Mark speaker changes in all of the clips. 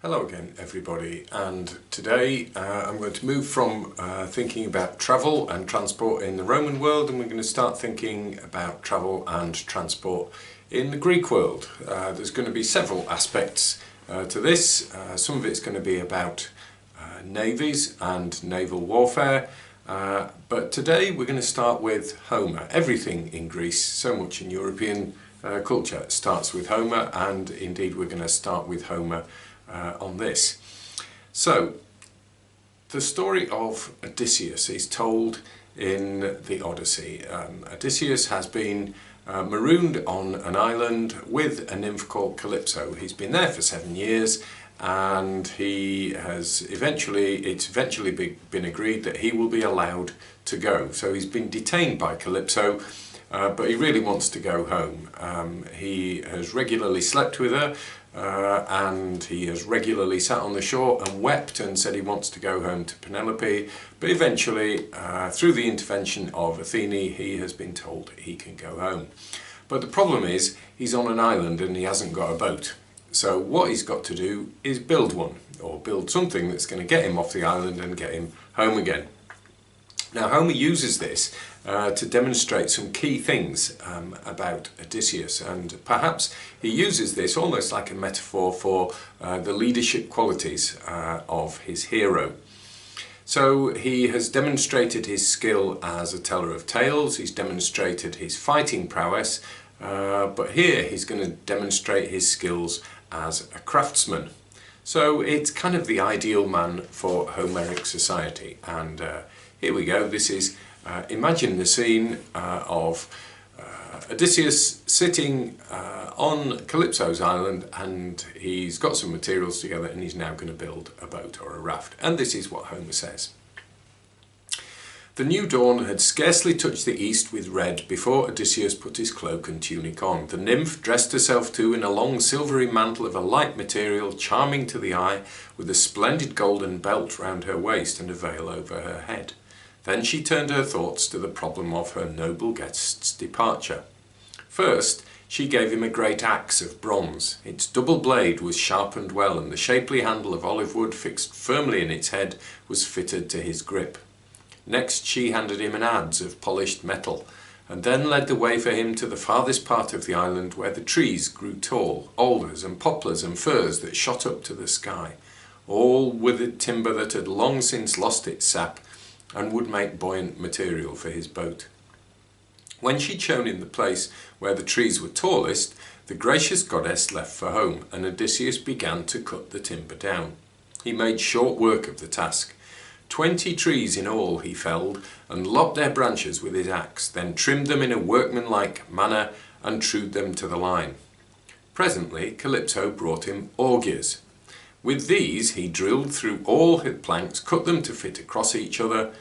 Speaker 1: Hello again everybody, and today I'm going to move from thinking about travel and transport in the Roman world, and we're going to start thinking about travel and transport in the Greek world. There's going to be several aspects to this. Some of it's going to be about navies and naval warfare, but today we're going to start with Homer. Everything in Greece, so much in European culture, starts with Homer, and indeed we're going to start with Homer on this. So, the story of Odysseus is told in the Odyssey. Odysseus has been marooned on an island with a nymph called Calypso. He's been there for 7 years, and it's eventually been agreed that he will be allowed to go. So he's been detained by Calypso, but he really wants to go home. He has regularly slept with her, and he has regularly sat on the shore and wept and said he wants to go home to Penelope, but eventually, through the intervention of Athene, he has been told he can go home. But the problem is, he's on an island and he hasn't got a boat. So what he's got to do is build one, or build something that's going to get him off the island and get him home again. Now, Homer uses this to demonstrate some key things about Odysseus, and perhaps he uses this almost like a metaphor for the leadership qualities of his hero. So he has demonstrated his skill as a teller of tales, he's demonstrated his fighting prowess, but here he's going to demonstrate his skills as a craftsman. So it's kind of the ideal man for Homeric society, and here we go. This is, imagine the scene of Odysseus sitting on Calypso's island, and he's got some materials together and he's now going to build a boat or a raft. And this is what Homer says. The new dawn had scarcely touched the east with red before Odysseus put his cloak and tunic on. The nymph dressed herself too in a long silvery mantle of a light material, charming to the eye, with a splendid golden belt round her waist and a veil over her head. Then she turned her thoughts to the problem of her noble guest's departure. First, she gave him a great axe of bronze. Its double blade was sharpened well, and the shapely handle of olive wood fixed firmly in its head was fitted to his grip. Next, she handed him an adze of polished metal, and then led the way for him to the farthest part of the island, where the trees grew tall, alders and poplars and firs that shot up to the sky, all withered timber that had long since lost its sap and would make buoyant material for his boat. When she'd shown him the place where the trees were tallest, the gracious goddess left for home, and Odysseus began to cut the timber down. He made short work of the task. 20 trees in all he felled, and lopped their branches with his axe, then trimmed them in a workmanlike manner and trued them to the line. Presently Calypso brought him augers. With these he drilled through all his planks, cut them to fit across each other,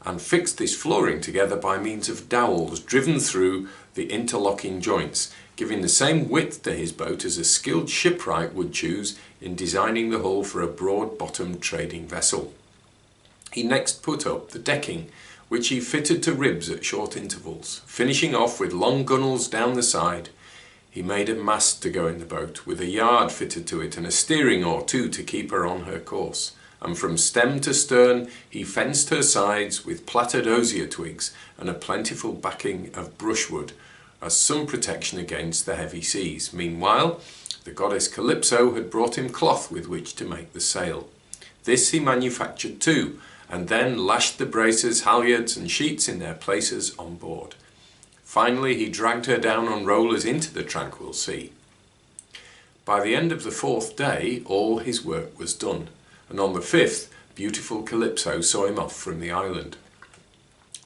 Speaker 1: and fixed this flooring together by means of dowels driven through the interlocking joints, giving the same width to his boat as a skilled shipwright would choose in designing the hull for a broad-bottomed trading vessel. He next put up the decking, which he fitted to ribs at short intervals, finishing off with long gunwales down the side. He made a mast to go in the boat, with a yard fitted to it and a steering oar too to keep her on her course. And from stem to stern he fenced her sides with plaited osier twigs and a plentiful backing of brushwood, as some protection against the heavy seas. Meanwhile, the goddess Calypso had brought him cloth with which to make the sail. This he manufactured too, and then lashed the braces, halyards and sheets in their places on board. Finally he dragged her down on rollers into the tranquil sea. By the end of the 4th day all his work was done, and on the 5th beautiful Calypso saw him off from the island.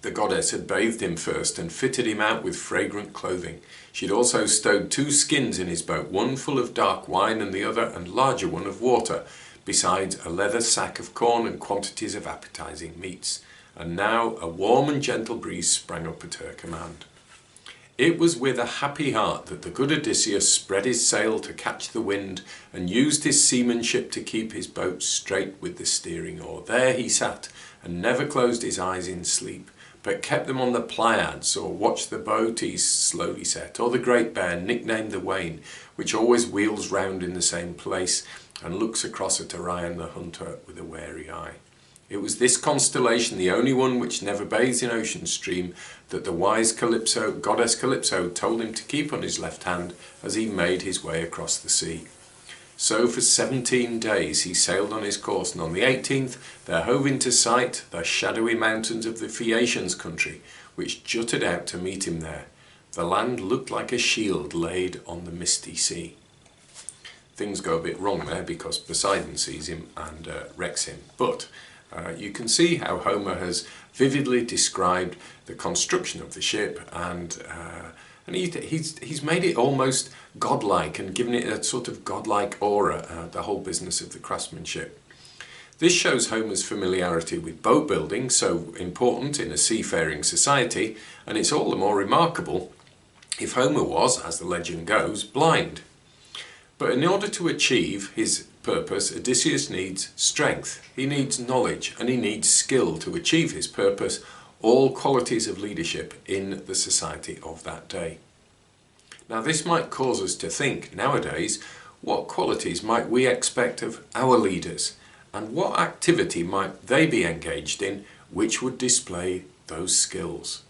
Speaker 1: The goddess had bathed him first and fitted him out with fragrant clothing. She had also stowed 2 skins in his boat, one full of dark wine and the other and larger one of water, besides a leather sack of corn and quantities of appetizing meats. And now a warm and gentle breeze sprang up at her command. It was with a happy heart that the good Odysseus spread his sail to catch the wind, and used his seamanship to keep his boat straight with the steering oar. There he sat, and never closed his eyes in sleep, but kept them on the Pleiads, or watched the boat he slowly set, or the Great Bear, nicknamed the Wain, which always wheels round in the same place, and looks across at Orion the hunter with a wary eye. It was this constellation, the only one which never bathes in ocean stream, that the wise goddess Calypso told him to keep on his left hand as he made his way across the sea. So for 17 days he sailed on his course, and on the 18th there hove into sight the shadowy mountains of the Phaeacians' country, which jutted out to meet him there. The land looked like a shield laid on the misty sea. Things go a bit wrong there because Poseidon sees him and wrecks him. But you can see how Homer has vividly described the construction of the ship, and he's made it almost godlike and given it a sort of godlike aura, the whole business of the craftsmanship. This shows Homer's familiarity with boat building, so important in a seafaring society, and it's all the more remarkable if Homer was, as the legend goes, blind. But in order to achieve his purpose, Odysseus needs strength, he needs knowledge, and he needs skill to achieve his purpose, all qualities of leadership in the society of that day. Now this might cause us to think nowadays, what qualities might we expect of our leaders, and what activity might they be engaged in which would display those skills?